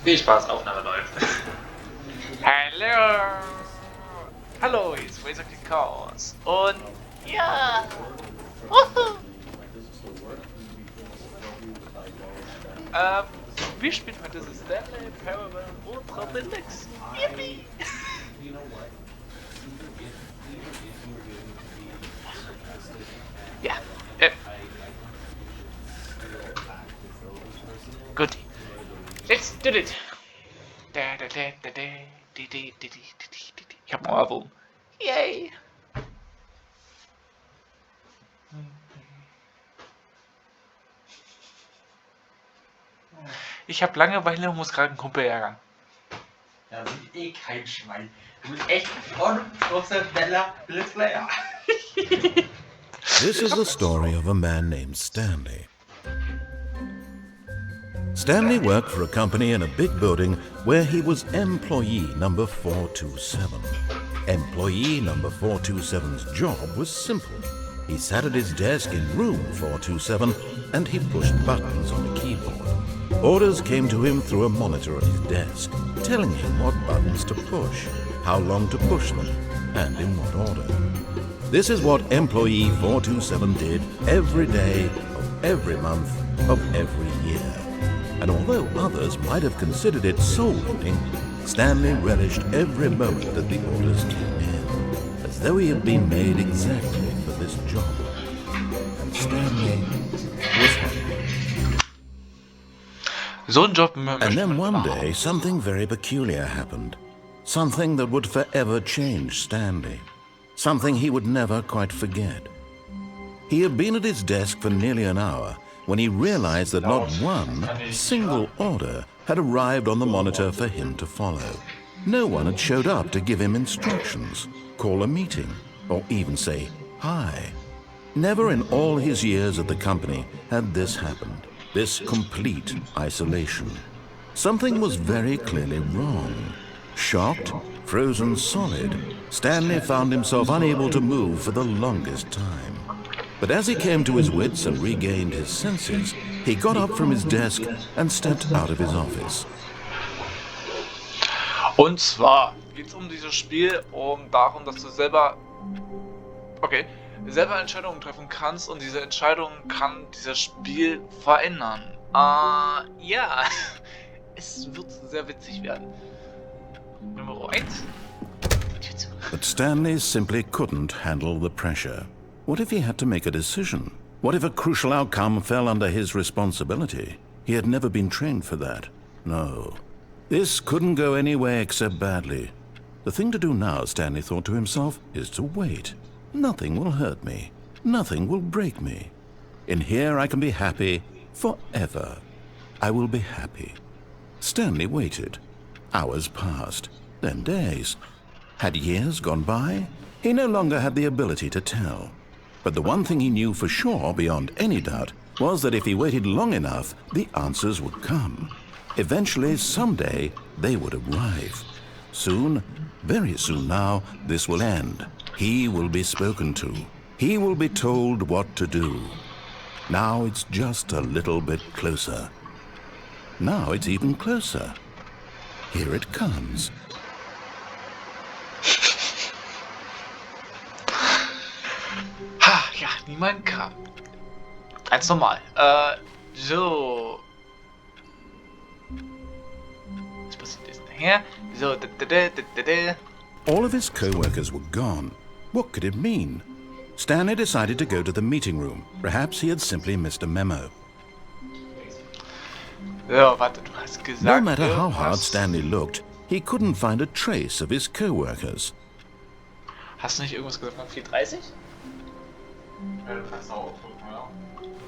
Viel Spaß, Aufnahme läuft. Hallo! Hallo, hier ist witziges Chaos. Und ja! Wir spielen heute das Stanley Parable Ultra Deluxe. Yippie! Ja, gut. Let's do it! Ich hab einen Ohrwurm. Yay! Ich hab Langeweile und muss gerade einen Kumpel ärgern. Ja, sind eh kein Schwein. Du bist echt unprofessioneller Blitzplayer. This is the story of a man named Stanley. Stanley worked for a company in a big building where he was employee number 427. Employee number 427's job was simple. He sat at his desk in room 427 and he pushed buttons on a keyboard. Orders came to him through a monitor at his desk, telling him what buttons to push, how long to push them, and in what order. This is what employee 427 did every day of every month of every year. And although others might have considered it soul-eating, Stanley relished every moment that the orders came in, as though he had been made exactly for this job. And Stanley was happy. So ein Job And then one day, something very peculiar happened. Something that would forever change Stanley. Something he would never quite forget. He had been at his desk for nearly an hour when he realized that not one single order had arrived on the monitor for him to follow. No one had showed up to give him instructions, call a meeting, or even say hi. Never in all his years at the company had this happened. This complete isolation. Something was very clearly wrong. Shocked, frozen solid, Stanley found himself unable to move for the longest time. But as he came to his wits and regained his senses, he got up from his desk and stepped out of his office. Und zwar geht es um dieses Spiel, darum, dass du selber Entscheidungen treffen kannst und diese Entscheidung kann dieses Spiel verändern. Ja, es wird sehr witzig werden. Nummer 1. But Stanley simply couldn't handle the pressure. What if he had to make a decision? What if a crucial outcome fell under his responsibility? He had never been trained for that. No. This couldn't go any way except badly. The thing to do now, Stanley thought to himself, is to wait. Nothing will hurt me. Nothing will break me. In here I can be happy forever. I will be happy. Stanley waited. Hours passed, then days. Had years gone by? He no longer had the ability to tell. But the one thing he knew for sure, beyond any doubt, was that if he waited long enough, the answers would come. Eventually, someday, they would arrive. Soon, very soon now, this will end. He will be spoken to. He will be told what to do. Now it's just a little bit closer. Now it's even closer. Here it comes. Ja, niemand kam. Ganz normal. So. Was passiert jetzt nachher? So, All of his co-workers were gone. What could it mean? Stanley decided to go to the meeting room. Perhaps he had simply missed a memo. So, warte, du hast gesagt... No matter how hard Stanley looked, he couldn't find a trace of his co-workers. Hast du nicht irgendwas gesagt von 430?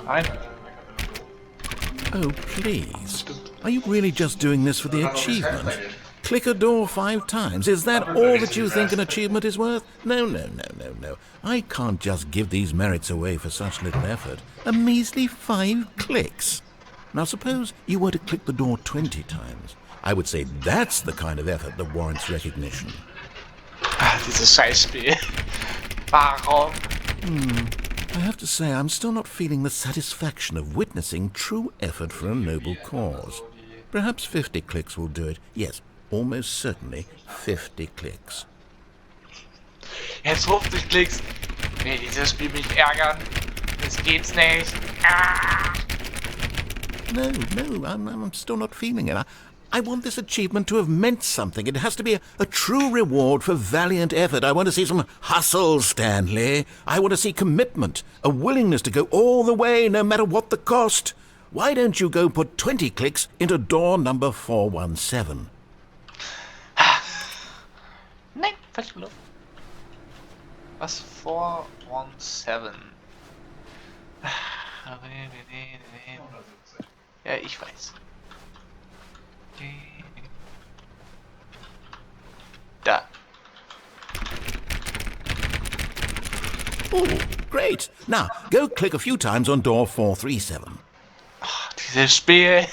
Nein. Oh, please. Are you really just doing this for the achievement? Click a door 5 times. Is that all that you think an achievement is worth? No. I can't just give these merits away for such little effort. A measly 5 clicks. Now suppose you were to click the door 20 times. I would say that's the kind of effort that warrants recognition. Dieses Scheißspiel. Warum? I have to say, I'm still not feeling the satisfaction of witnessing true effort for a noble cause. Perhaps 50 clicks will do it. Yes, almost certainly 50 clicks. Jetzt 50 Klicks. Will dieses Spiel mich ärgern? Das geht's nicht. Ah! No, I'm still not feeling it. I want this achievement to have meant something. It has to be a true reward for valiant effort. I want to see some hustle, Stanley. I want to see commitment, a willingness to go all the way, no matter what the cost. Why don't you go put 20 clicks into door number 417? Nein, falsch gelaufen. Was 417? Ja, ich weiß. Da. Oh, great. Now, go click a few times on door 437. Ach, dieses Spiel.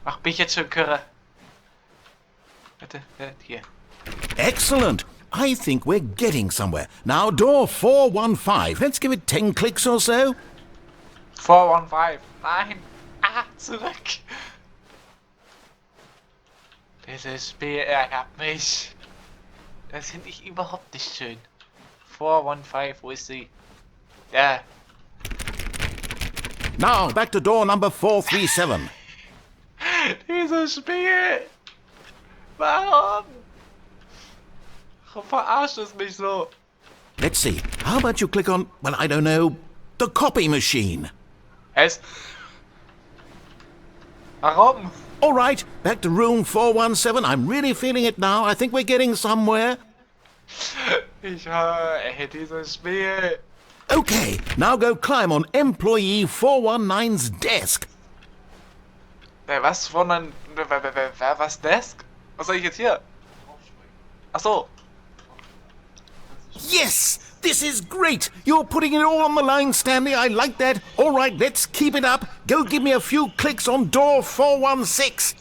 Mach mich jetzt schon kirre. Bitte, hier. Excellent. I think we're getting somewhere. Now, door 415. Let's give it 10 clicks or so. 415. Nein. Ah, zurück. Dieses Spiel ärgert mich. Das finde ich überhaupt nicht schön. 415, wo ist sie? Ja. Now, back to door number 437. Dieses Spiel. Warum? Warum verarscht es mich so? Let's see. How about you click on, well, I don't know, the copy machine? Es? Warum? All right, back to room 417. I'm really feeling it now. I think we're getting somewhere. Ich höre dieses Spiel. Okay, now go climb on employee 419's desk. Was von ein... Was Desk? Was soll ich jetzt hier? Ach so. Yes, this is great. You're putting it all on the line, Stanley. I like that. All right, let's keep it up. Go give me a few clicks on door 416.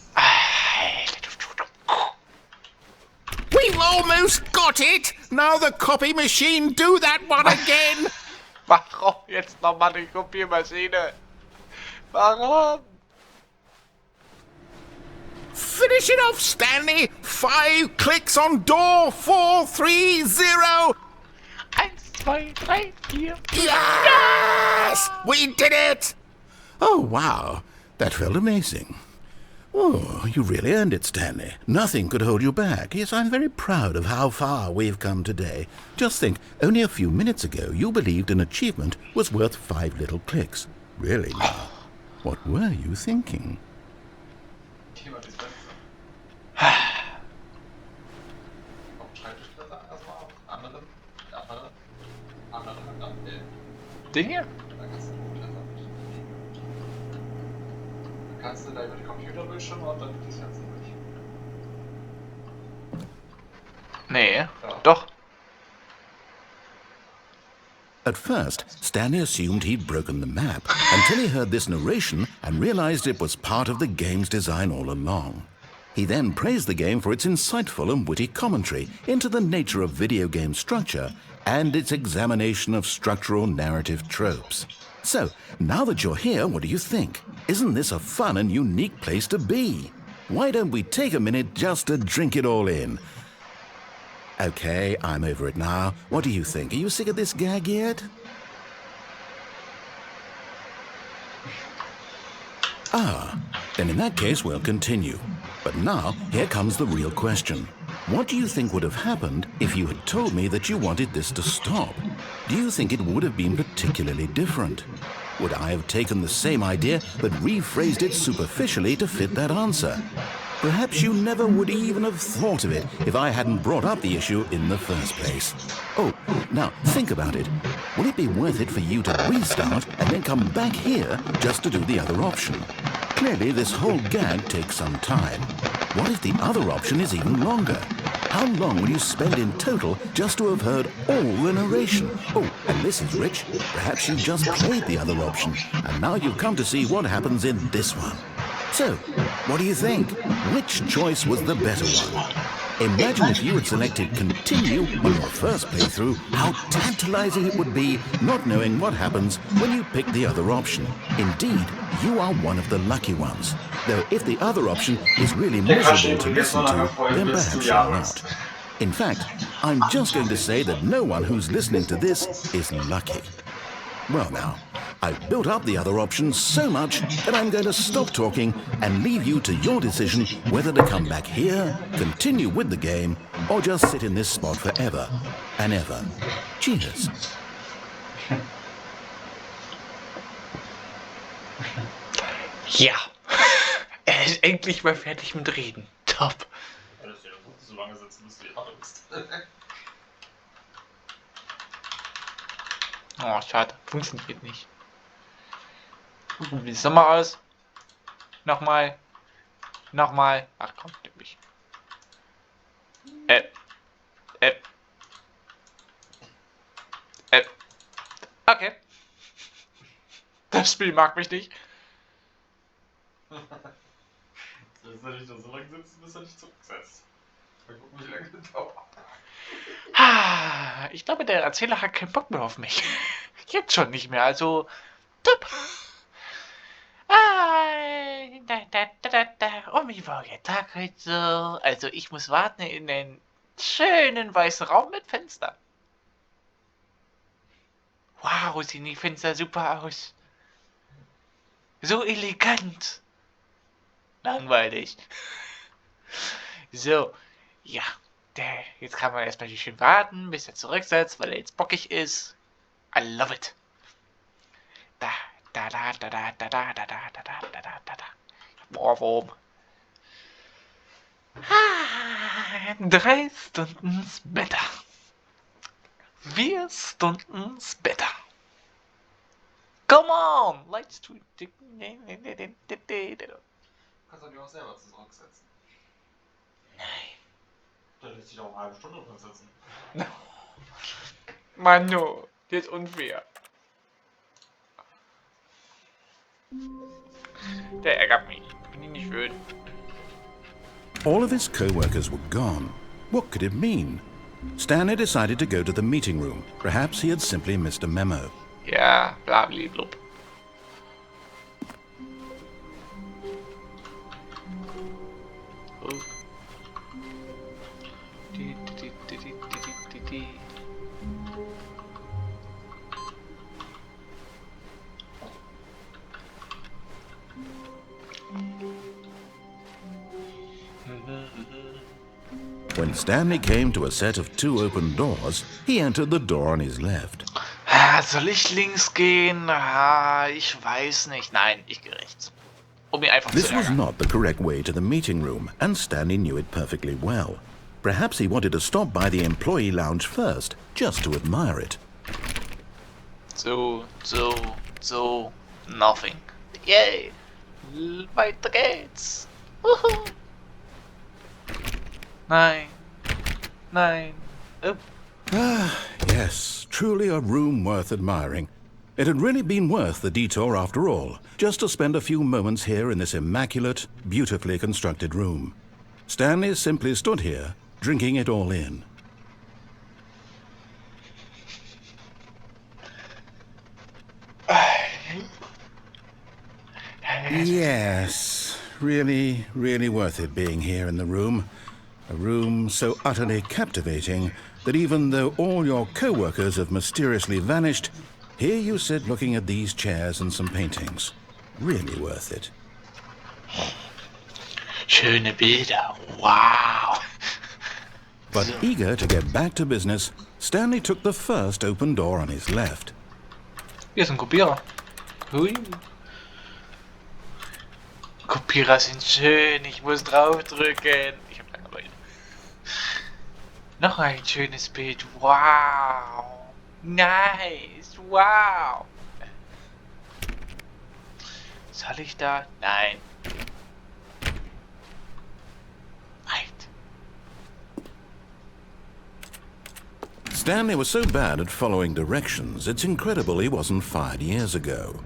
We've almost got it. Now the copy machine, do that one again. Warum jetzt nochmal die Kopiermaschine? Warum? Finish it off, Stanley. 5 clicks on door 430. 1, 2, 3, 4. Yes! We did it! Oh, wow. That felt amazing. Oh, you really earned it, Stanley. Nothing could hold you back. Yes, I'm very proud of how far we've come today. Just think, only a few minutes ago you believed an achievement was worth 5 little clicks. Really now, what were you thinking? Den hier? Kannst du da über die Computerbildschirme und dann das Ganze durch. Nee, Ja. doch. At first, Stanley assumed he'd broken the map until he heard this narration and realized it was part of the game's design all along. He then praised the game for its insightful and witty commentary into the nature of video game structure and its examination of structural narrative tropes. So, now that you're here, what do you think? Isn't this a fun and unique place to be? Why don't we take a minute just to drink it all in? Okay, I'm over it now. What do you think? Are you sick of this gag yet? Ah, then in that case we'll continue. But now, here comes the real question. What do you think would have happened if you had told me that you wanted this to stop? Do you think it would have been particularly different? Would I have taken the same idea but rephrased it superficially to fit that answer? Perhaps you never would even have thought of it if I hadn't brought up the issue in the first place. Oh, now think about it. Will it be worth it for you to restart and then come back here just to do the other option? Clearly, this whole gag takes some time. What if the other option is even longer? How long will you spend in total just to have heard all the narration? Oh, and this is Rich. Perhaps you just played the other option, and now you've come to see what happens in this one. So, what do you think? Which choice was the better one? Imagine if you had selected continue on your first playthrough, how tantalizing it would be not knowing what happens when you pick the other option. Indeed, you are one of the lucky ones. Though if the other option is really miserable to listen to, then perhaps you're not. In fact, I'm just going to say that no one who's listening to this is lucky. Well now, I've built up the other options so much that I'm going to stop talking and leave you to your decision whether to come back here, continue with the game, or just sit in this spot forever and ever. Cheers. Ja, er ist endlich mal fertig mit Reden. Top. Das ist ja gut, so lange sitzen, bis du die Haare bist. Oh, schade. Funktioniert nicht. Wie ist nochmal aus? Nochmal. Nochmal. Ach komm, nimm mich. Okay. Das Spiel mag mich nicht. Jetzt soll ich da so lange sitzen, bis er nicht zurücksetzt. Mal gucken, wie lange das dauert. Ich glaube, der Erzähler hat keinen Bock mehr auf mich. Jetzt schon nicht mehr, also. Top. Und wie war der Tag heute so? Also, ich muss warten in den schönen weißen Raum mit Fenster. Wow, sehen die Fenster super aus. So elegant. Langweilig. So, ja. Jetzt kann man erstmal schön warten, bis er zurücksetzt, weil er jetzt bockig ist. I love it. Boah, 3 Stunden später. 4 Stunden später. Come on, let's do it. Du kannst doch die auch selber zurücksetzen. Nein. Dann lässt sich auch eine halbe Stunde drin sitzen. Manu, das ist unfair. Der ärgert mich. Bin ich nicht schön. All of his co-workers were gone. What could it mean? Stanley decided to go to the meeting room. Perhaps he had simply missed a memo. Ja, blablablub. When Stanley came to a set of 2 open doors, he entered the door on his left. Soll ich links gehen? Ich weiß nicht. Nein, ich gehe rechts. Um ihn einfach This zu was ärgern. not the correct way to the meeting room, and Stanley knew it perfectly well. Perhaps he wanted to stop by the employee lounge first, just to admire it. So, nothing. Yay! Weiter geht's! Wuhu. Nein. Oh. Yes, truly a room worth admiring. It had really been worth the detour after all, just to spend a few moments here in this immaculate, beautifully constructed room. Stanley simply stood here, drinking it all in. Yes, really worth it being here in the room. A room so utterly captivating that even though all your co-workers have mysteriously vanished, here you sit looking at these chairs and some paintings. Really worth it. Schöne Bilder. Wow. But eager to get back to business, Stanley took the first open door on his left. Hier ist ein Kopierer. Hui. Kopierer sind schön. Ich muss draufdrücken. Ich hab Langeweile. Noch ein schönes Bild. Wow. Nice. Wow. Soll ich da? Nein. Right. Stanley was so bad at following directions, it's incredible he wasn't fired years ago.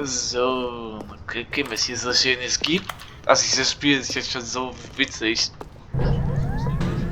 So, mal gucken, was hier so Schönes gibt. Also dieses Spiel ist jetzt schon so witzig.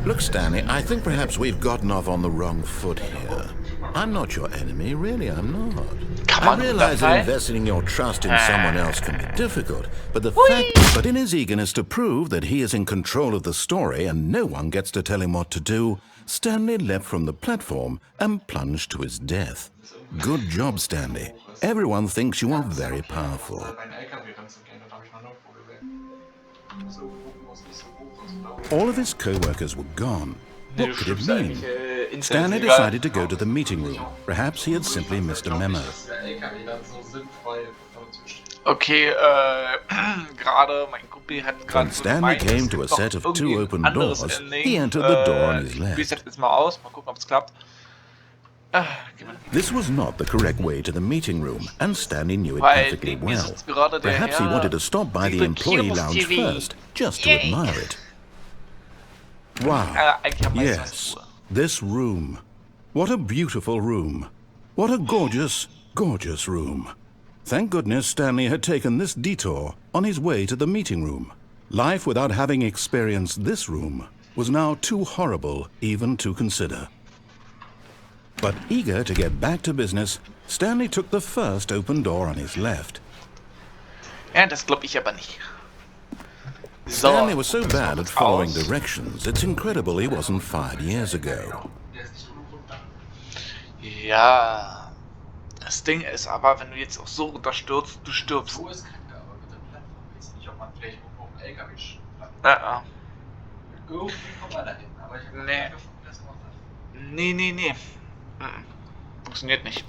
Look, Stanley, I think perhaps we've gotten off on the wrong foot here. I'm not your enemy, really, I'm not. I realize that investing your trust in someone else can be difficult, but in his eagerness to prove that he is in control of the story and no one gets to tell him what to do, Stanley leapt from the platform and plunged to his death. Good job, Stanley. Everyone thinks you are very powerful. All of his co-workers were gone. What could it mean? Stanley decided to go to the meeting room. Perhaps he had simply missed a memo. Okay, gerade mein Kumpel hat gerade. When Stanley came to a set of 2 open doors, he entered the door on his left. Ich setze jetzt mal aus, mal gucken, ob es klappt. This was not the correct way to the meeting room, and Stanley knew it perfectly well. Perhaps he wanted to stop by the employee lounge first, just to admire it. Wow, yes, this room. What a beautiful room. What a gorgeous, gorgeous room. Thank goodness Stanley had taken this detour on his way to the meeting room. Life without having experienced this room was now too horrible even to consider. But eager to get back to business, Stanley took the first open door on his left. Ja, das glaube ich aber nicht. So, Stanley was so bad at following directions, it's incredible he wasn't fired years ago. Ja, das Ding ist aber, wenn du jetzt auch so runterstürzt, du stirbst. So ist kacke, aber mit der Plattform weiß ich nicht, ob man vielleicht irgendwo auf dem LKW Ja. irgendwie kommt man da hin, aber ich habe Nee. nicht gefunden, wie das gemacht hat. Nee. Funktioniert nicht.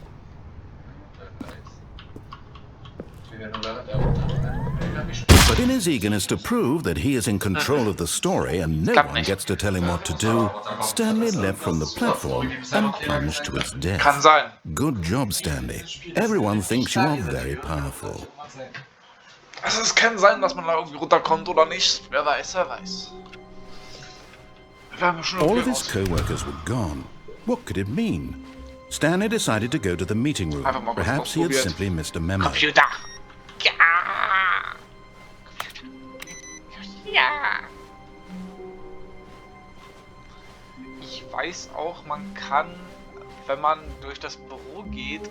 But in his eagerness to prove that he is in control of the story and no one gets to tell him what to do, Stanley leapt from the platform and plunged to his Kann death. sein. Good job, Stanley. Everyone thinks you are very powerful. Also es kann sein, dass man da irgendwie runterkommt oder nicht. Wer weiß, wer weiß. Wir haben schon All of his co-workers were gone. What could it mean? Stanley decided to go to the meeting room. Perhaps he had simply missed a memo. Computer. Ja. Ja. Ich weiß auch, man kann, wenn man durch das Büro geht,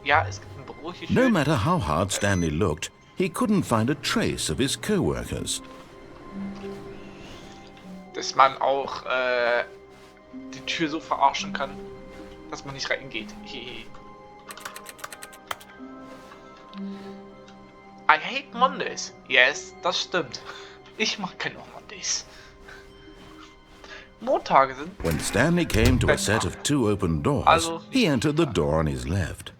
ja, es gibt ein Büro hier. No matter how hard Stanley looked, he couldn't find a trace of his co-workers. Dass man auch die Tür so verarschen kann, dass man nicht reingeht. I hate Mondays. Yes, das stimmt. Ich mag keine Mondays. Montage sind... When Stanley came to a set of 2 open doors, he entered the door on his left.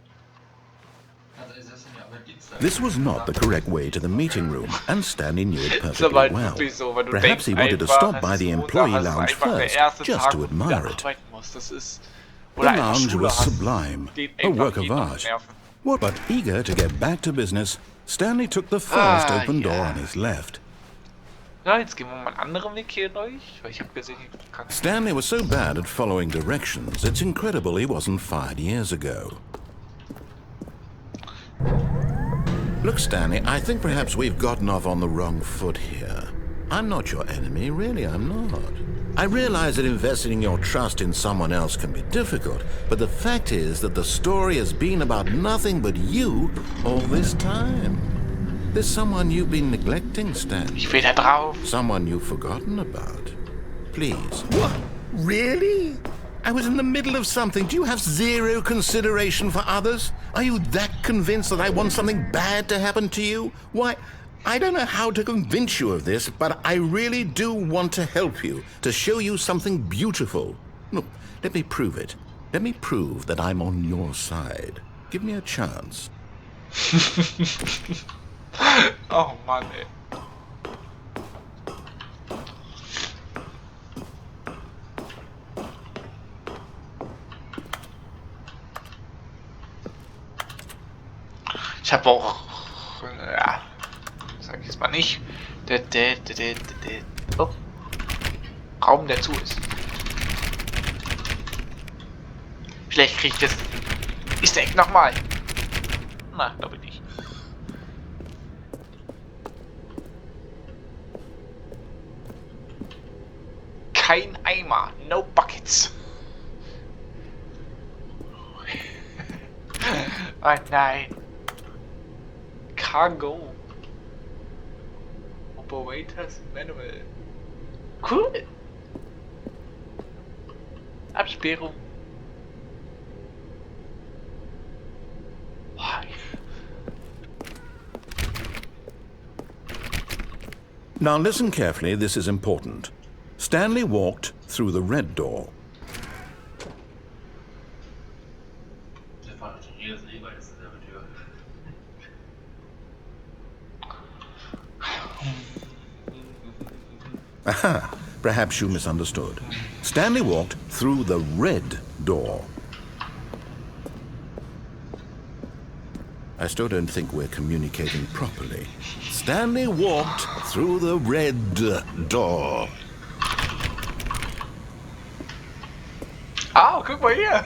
This was not the correct way to the meeting room, and Stanley knew it perfectly well. Perhaps he wanted to stop by the employee lounge first, just to admire it. The lounge was sublime, a work of art. But eager to get back to business, Stanley took the first open door on his left. Ja, jetzt gehen wir mal einen anderen Weg hier durch, weil ich habe gesehen, hier kann... Stanley was so bad at following directions, it's incredible he wasn't fired years ago. Look, Stanley, I think perhaps we've gotten off on the wrong foot here. I'm not your enemy, really, I'm not. I realize that investing your trust in someone else can be difficult, but the fact is that the story has been about nothing but you all this time. There's someone you've been neglecting, Stanley. Ich will da drauf. Someone you've forgotten about. Please. What? Really? I was in the middle of something. Do you have zero consideration for others? Are you that convinced that I want something bad to happen to you? Why, I don't know how to convince you of this, but I really do want to help you, to show you something beautiful. Look, let me prove it. Let me prove that I'm on your side. Give me a chance. Oh Mann, ey. Ich habe auch, ja, sag ich jetzt mal nicht, oh, Raum, der zu ist. Vielleicht kriege ich das Easter Egg nochmal. Na, glaube ich nicht. Kein Eimer. No buckets. Oh nein. Cargo. Operators Manual. Cool. Absperrung. Now listen carefully, this is important. Stanley walked through the red door. Aha, perhaps you misunderstood. Stanley walked through the red door. I still don't think we're communicating properly. Stanley walked through the red door. Oh, guck mal hier.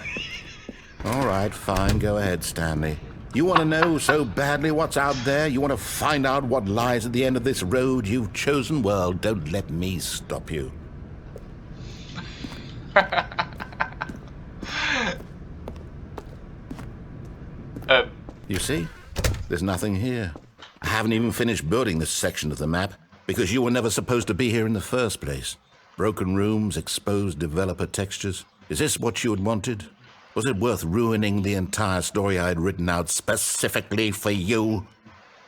All right, fine, go ahead, Stanley. You want to know so badly what's out there? You want to find out what lies at the end of this road you've chosen? Well, don't let me stop you. You see? There's nothing here. I haven't even finished building this section of the map because you were never supposed to be here in the first place. Broken rooms, exposed developer textures. Is this what you had wanted? Was it worth ruining the entire story I had written out specifically for you?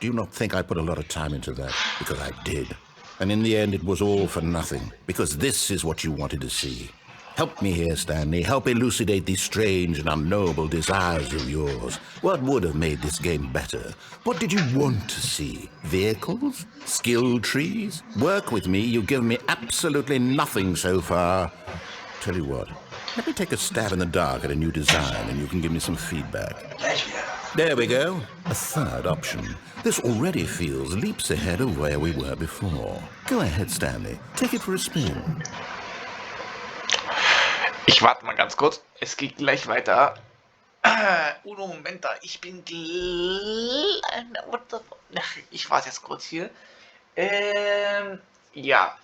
Do you not think I put a lot of time into that? Because I did. And in the end, it was all for nothing. Because this is what you wanted to see. Help me here, Stanley. Help elucidate these strange and unknowable desires of yours. What would have made this game better? What did you want to see? Vehicles? Skill trees? Work with me. You've given me absolutely nothing so far. Tell you what. Let me take a stab in the dark at a new design and you can give me some feedback. There we go. A third option. This already feels leaps ahead of where we were before. Go ahead, Stanley. Take it for a spin. Ich warte mal ganz kurz. Es geht gleich weiter. Uno Momenta. Ich bin ich warte jetzt kurz hier. Ja.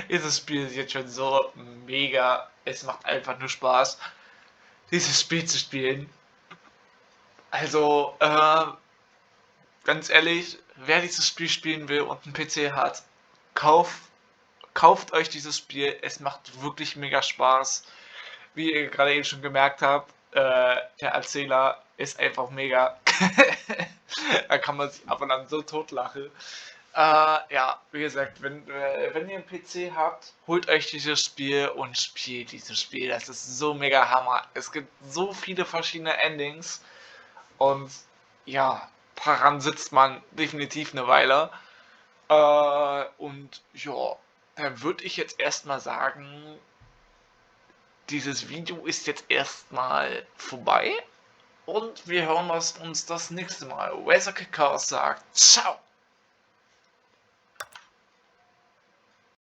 Dieses Spiel ist jetzt schon so mega. Es macht einfach nur Spaß, dieses Spiel zu spielen. Also, ganz ehrlich, wer dieses Spiel spielen will und einen PC hat, kauft euch dieses Spiel. Es macht wirklich mega Spaß. Wie ihr gerade eben schon gemerkt habt, der Erzähler ist einfach mega. Da kann man sich ab und an so totlachen. Ja, wie gesagt, wenn ihr einen PC habt, holt euch dieses Spiel und spielt dieses Spiel. Das ist so mega Hammer. Es gibt so viele verschiedene Endings und ja, daran sitzt man definitiv eine Weile. Und ja, dann würde ich jetzt erstmal sagen, dieses Video ist jetzt erstmal vorbei und wir hören uns das nächste Mal. Witziges sagt ciao.